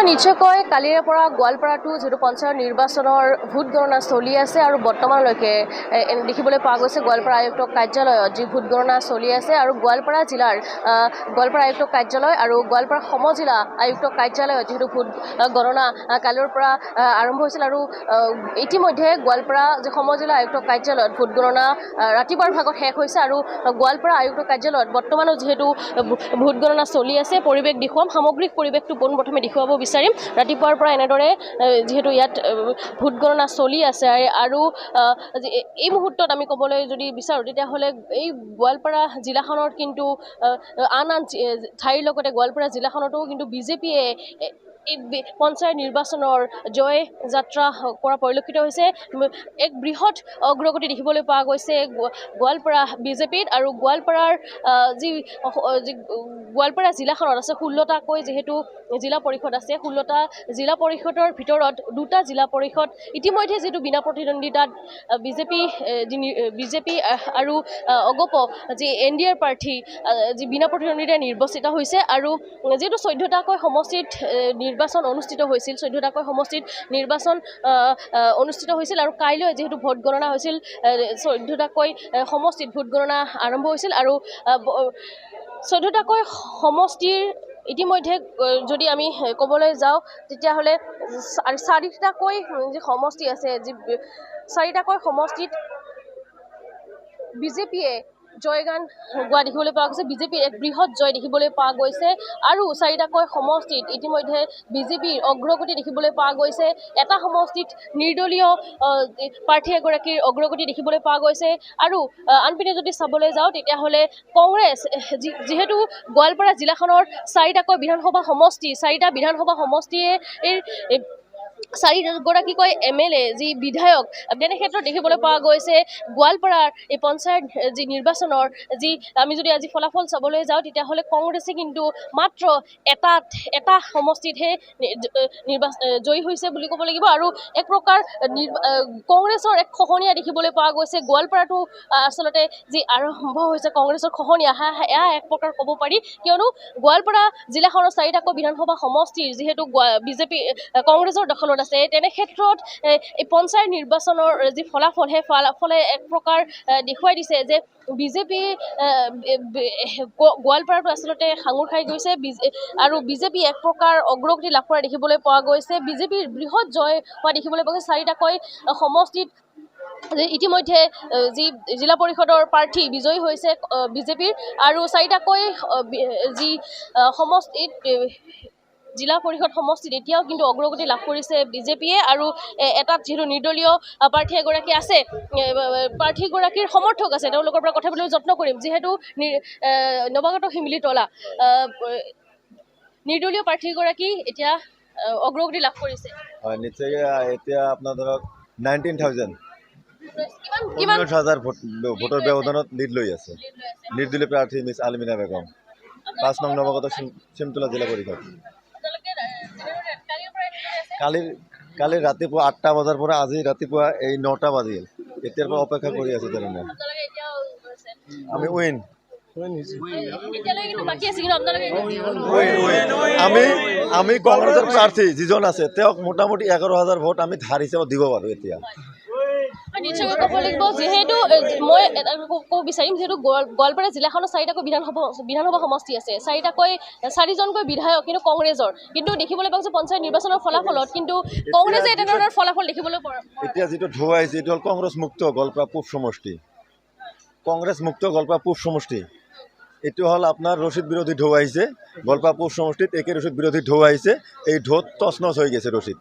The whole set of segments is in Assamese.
নিশ্চয়কৈ কালিৰে পৰা গোৱালপাৰাটো যিটো পঞ্চায়ত নিৰ্বাচনৰ ভোট গণনা চলি আছে আৰু বৰ্তমানলৈকে দেখিবলৈ পোৱা গৈছে গোৱালপাৰা আয়ুক্ত কাৰ্যালয়ত যি ভোট গণনা চলি আছে আৰু গোৱালপাৰা জিলাৰ গোৱালপাৰা আয়ুক্ত কাৰ্যালয় আৰু গোৱালপাৰা সমজিলা আয়ুক্ত কাৰ্যালয়ত যিহেতু ভোট গণনা কালিৰ পৰা আৰম্ভ হৈছিল আৰু ইতিমধ্যে গোৱালপাৰা যি সমজিলা আয়ুক্ত কাৰ্যালয়ত ভোট গণনা ৰাতিপুৱাৰ ভাগত শেষ হৈছে আৰু গোৱালপাৰা আয়ুক্ত কাৰ্যালয়ত বৰ্তমানো যিহেতু ভোট গণনা চলি আছে পৰিৱেশ দেখুৱাম সামগ্ৰিক পৰিৱেশটো পোনপ্ৰথমে দেখুৱাব বিচাৰিম ৰাতিপুৱাৰ পৰা এনেদৰে যেহেতু ইয়াত ভোট গণনা চলি আছে আৰু এই মুহূৰ্তত আমি ক'বলৈ যদি বিচাৰোঁ তেতিয়াহ'লে এই গোৱালপাৰা জিলাখনত কিন্তু আন ঠাইৰ লগতে গোৱালপাৰা জিলাখনতো কিন্তু বিজেপিয়ে এই পঞ্চায়ত নিৰ্বাচনৰ জয় যাত্ৰা কৰা পৰিলক্ষিত হৈছে এক বৃহৎ অগ্ৰগতি দেখিবলৈ পোৱা গৈছে গোৱালপাৰা বিজেপিত আৰু গোৱালপাৰাৰ যি গোৱালপাৰা জিলাখনত আছে 16টাকৈ যিহেতু জিলা পৰিষদ আছে 16টা জিলা পৰিষদৰ ভিতৰত 2টা জিলা পৰিষদ ইতিমধ্যে যিটো বিনা প্ৰতিদ্বন্দ্বিতাত বিজেপি আৰু অগপ যি NDAৰ প্ৰাৰ্থী যি বিনা প্ৰতিদ্বন্দ্বিতাই নিৰ্বাচিত হৈছে আৰু যিহেতু 14টাকৈ সমষ্টিত নিৰ্বাচন অনুষ্ঠিত হৈছিল 14টাকৈ সমষ্টিত নিৰ্বাচন অনুষ্ঠিত হৈছিল আৰু কাইলৈ যেহেতু ভোট গণনা হৈছিল 14টাকৈ সমষ্টিত ভোট গণনা আৰম্ভ হৈছিল আৰু 14টাকৈ সমষ্টিৰ ইতিমধ্যে যদি আমি ক'বলৈ যাওঁ তেতিয়াহ'লে 4টাকৈ যি সমষ্টি আছে যি 4টাকৈ সমষ্টিত বিজেপিয়ে জয়গান গোৱা দেখিবলৈ পোৱা গৈছে বিজেপিৰ এক বৃহৎ জয় দেখিবলৈ পোৱা গৈছে আৰু 4টাকৈ সমষ্টিত ইতিমধ্যে বিজেপিৰ অগ্ৰগতি দেখিবলৈ পোৱা গৈছে এটা সমষ্টিত নিৰ্দলীয় প্ৰাৰ্থী এগৰাকীৰ অগ্ৰগতি দেখিবলৈ পোৱা গৈছে আৰু আনপিনে যদি চাবলৈ যাওঁ তেতিয়াহ'লে কংগ্ৰেছ যিহেতু গোৱালপাৰা জিলাখনৰ 4টাকৈ বিধানসভা সমষ্টি 4টা বিধানসভা সমষ্টিয়ে 4গৰাকীকৈ MLA যি বিধায়ক তেনে ক্ষেত্ৰত দেখিবলৈ পোৱা গৈছে গোৱালপাৰাৰ এই পঞ্চায়ত যি নিৰ্বাচনৰ যি আমি যদি আজি ফলাফল চাবলৈ যাওঁ তেতিয়াহ'লে কংগ্ৰেছে কিন্তু মাত্ৰ এটা সমষ্টিতহে জয়ী হৈছে বুলি ক'ব লাগিব আৰু এক প্ৰকাৰ কংগ্ৰেছৰ এক খহনীয়া দেখিবলৈ পোৱা গৈছে গোৱালপাৰাটো আচলতে যি আৰম্ভ হৈছে কংগ্ৰেছৰ খহনীয়া এয়া এক প্ৰকাৰ ক'ব পাৰি কিয়নো গোৱালপাৰা জিলাখনৰ 4টাকৈ বিধানসভা সমষ্টিৰ যিহেতু বিজেপি কংগ্ৰেছৰ দখলত আছে তেনে ক্ষেত্ৰত এই পঞ্চায়ত নিৰ্বাচনৰ যি ফলাফল সেই ফলাফলে এক প্ৰকাৰ দেখুৱাই দিছে যে বিজেপি গোৱালপাৰাটো আচলতে সাঙুৰ খাই গৈছে আৰু বিজেপি এক প্ৰকাৰ অগ্ৰগতি লাভ কৰা দেখিবলৈ পোৱা গৈছে বিজেপিৰ বৃহৎ জয় হোৱা দেখিবলৈ পোৱা গৈছে 4টাকৈ সমষ্টিত ইতিমধ্যে যি জিলা পৰিষদৰ প্ৰাৰ্থী বিজয়ী হৈছে বিজেপিৰ আৰু 4টাকৈ যি সমষ্টিত জিলা পৰিষদ সমষ্টিত এতিয়াও কিন্তু অগ্ৰগতি লাভ কৰিছে বিজেপিয়ে আৰু এটাত যিহেতু নিৰ্দলীয় প্ৰাৰ্থী এগৰাকী আছে প্ৰাৰ্থীগৰাকীৰ সমৰ্থক আছে তেওঁলোকৰ পৰা কথা পাতিবলৈ যত্ন কৰিম যিহেতু নৱাগত শিমিলিতলা নিৰ্দলীয় প্ৰাৰ্থীগৰাকী এতিয়া অগ্ৰগতি লাভ কৰিছে হয় নিশ্চয় এতিয়া আপোনাৰ ধৰক 19,000 ভোটৰ ব্যৱধানত লিড লৈ আছে নিৰ্দলীয় প্ৰাৰ্থী মিছ আলমিনা বেগম 5 নং নৱাগত চিমতলা জিলা পৰিষদ কালি ৰাতিপুৱা 8টা বজাৰ পৰা আজি ৰাতিপুৱা এই 9টা বাজিল এতিয়াৰ পৰা অপেক্ষা কৰি আছো তেনেনে আমি উইন আমি কংগ্ৰেছৰ প্ৰাৰ্থী যিজন আছে তেওঁক মোটামুটি 11,000 ভোট আমি ধাৰ হিচাপত দিব পাৰোঁ এতিয়া নিশ্চয়কৈ ক'ব লাগিব যিহেতু মই ক'ব বিচাৰিম যিহেতু গোৱালপাৰা জিলাখনত 4টাকৈ বিধানসভা সমষ্টি আছে 4জনকৈ বিধায়ক কিন্তু কংগ্ৰেছৰ কিন্তু দেখিবলৈ পাইছোঁ পঞ্চায়ত নিৰ্বাচনৰ ফলাফলত কিন্তু কংগ্ৰেছে তেনেধৰণৰ ফলাফল দেখিবলৈ পোৱা এতিয়া যিটো ঢৌ আহিছে এইটো হ'ল কংগ্ৰেছ মুক্ত গোৱালপাৰা পূব সমষ্টি কংগ্ৰেছ মুক্ত গোৱালপাৰা পূব সমষ্টি এইটো হ'ল আপোনাৰ ৰচিদ বিৰোধী ঢৌ আহিছে গোৱালপাৰা পূব সমষ্টিত একে ৰচিদ বিৰোধী ঢৌ আহিছে এই ঢৌত টচনচ হৈ গৈছে ৰচিদ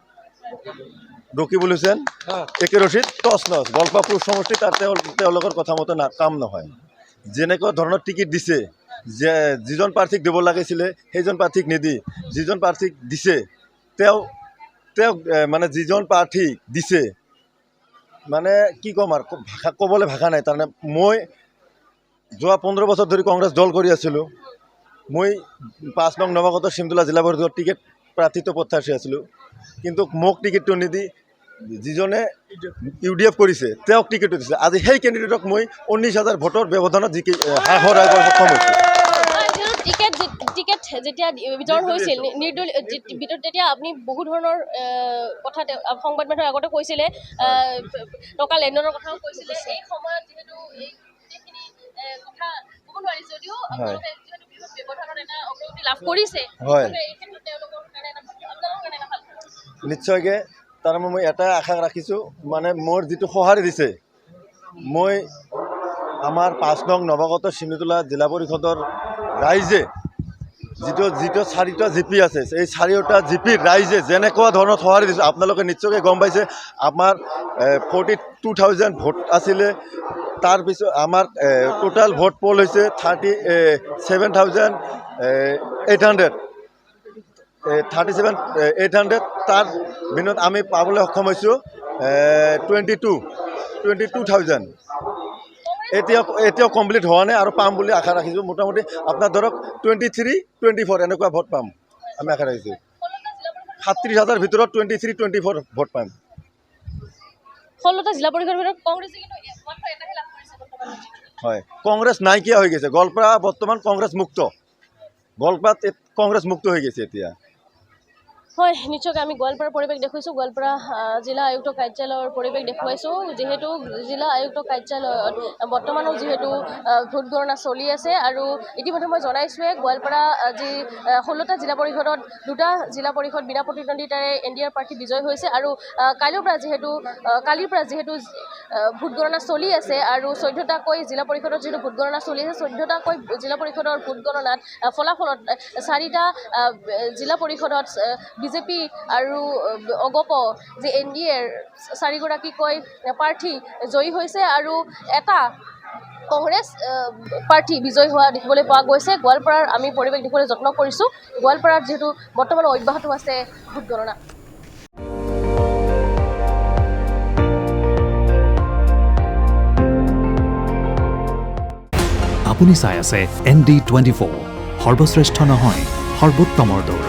ৰকিবুল হুছেইন একে ৰচিদ টচনচ গোৱালপাৰা পূব সমষ্টিত আৰু তেওঁলোকৰ কথা মতে কাম নহয় যেনেকুৱা ধৰণৰ টিকেট দিছে যে যিজন প্ৰাৰ্থীক দিব লাগিছিলে সেইজন প্ৰাৰ্থীক নিদি যিজন প্ৰাৰ্থীক দিছে তেওঁ মানে যিজন প্ৰাৰ্থীক দিছে মানে কি ক'ম আৰু ভাষা ক'বলৈ ভাষা নাই তাৰমানে মই যোৱা 15 বছৰ ধৰি কংগ্ৰেছ দল কৰি আছিলোঁ মই 5 নং নৱাগত চিমতলা জিলা পৰিষদৰ টিকেট প্ৰাৰ্থীত্ব প্ৰত্যাশী আছিলোঁ কিন্তু মোক টিকেটটো নিদি যিজনে UDF কৰিছে তেওঁক টিকেটটো দিছে আজি সেই কেণ্ডিডেটক মই 19,000 ভোটৰ ব্যৱধানত হৰাই সক্ষম হৈছোঁ টিকেট যেতিয়া বিতৰণ হৈছিল নিৰ্দলীয় ভিতৰত তেতিয়া আপুনি বহু ধৰণৰ কথা সংবাদ মাধ্যমৰ আগতে কৈছিলে টকা লেনদেনৰ কথাও কৈছিলে এই সময়ত যিহেতু এই গোটেইখিনি কথা ক'ব নোৱাৰি যদিও আপোনালোকে যিহেতু বৃহৎ ব্যৱধানত এটা অগ্ৰগতি লাভ কৰিছে এই ক্ষেত্ৰত তেওঁলোকৰ কাৰণে আপোনালোকৰ কাৰণে ভাল নিশ্চয়কৈ তাৰমানে মই এটা আশা ৰাখিছোঁ মানে মোৰ যিটো সঁহাৰি দিছে মই আমাৰ ৫ নং নৱাগত চিমনিতলা জিলা পৰিষদৰ ৰাইজে যিটো 4টা জিপি আছে এই 4টা জিপিৰ ৰাইজে যেনেকুৱা ধৰণৰ সঁহাৰি দিছে আপোনালোকে নিশ্চয়কৈ গম পাইছে আমাৰ 42,000 ভোট আছিলে তাৰপিছত আমাৰ টোটাল ভোট পল হৈছে 37,800 তাৰ বিনত আমি পাবলৈ সক্ষম হৈছোঁ 22,000 এতিয়াও কমপ্লিট হোৱা নাই আৰু পাম বুলি আশা ৰাখিছোঁ মোটামুটি আপোনাৰ ধৰক 23-24 এনেকুৱা ভোট পাম আমি আশা ৰাখিছোঁ 37,000 ভিতৰত 23-24 ভোট পাম 16টা জিলা পৰিষদৰ ভিতৰত কংগ্ৰেছে কিন্তু মাত্ৰ এটাহে লাভ কৰিছে বৰ্তমান হয় কংগ্ৰেছ নাইকিয়া হৈ গৈছে গোৱালপাৰা বৰ্তমান কংগ্ৰেছ মুক্ত গোৱালপাৰাত কংগ্ৰেছ মুক্ত হৈ গৈছে এতিয়া হয় নিশ্চয়কৈ আমি গোৱালপাৰাৰ পৰিৱেশ দেখুৱাইছোঁ গোৱালপাৰা জিলা আয়ুক্ত কাৰ্যালয়ৰ পৰিৱেশ দেখুৱাইছোঁ যিহেতু জিলা আয়ুক্ত কাৰ্যালয়ত বৰ্তমানো যিহেতু ভোট গণনা চলি আছে আৰু ইতিমধ্যে মই জনাইছোঁৱে গোৱালপাৰা যি 16টা জিলা পৰিষদত 2টা জিলা পৰিষদ বিনা প্ৰতিদ্বন্দ্বিতাৰে NDR প্ৰাৰ্থী বিজয় হৈছে আৰু কালিৰ পৰা যিহেতু ভোট গণনা চলি আছে আৰু 14টাকৈ জিলা পৰিষদত যিহেতু ভোট গণনা চলি আছে 14টাকৈ জিলা পৰিষদৰ ভোট গণনাত ফলাফলত 4টা জিলা পৰিষদত বিজেপি আৰু অগপ যি NDAৰ 4গৰাকীকৈ প্ৰাৰ্থী জয়ী হৈছে আৰু এটা কংগ্ৰেছ প্ৰাৰ্থী বিজয় হোৱা দেখিবলৈ পোৱা গৈছে গোৱালপাৰাৰ আমি পৰিৱেশ দেখিবলৈ যত্ন কৰিছোঁ গোৱালপাৰাত যিহেতু বৰ্তমান অব্যাহত আছে ভোট গণনা আপুনি চাই আছে ND24 সৰ্বশ্ৰেষ্ঠ নহয় সৰ্বোত্তমৰ দৌৰ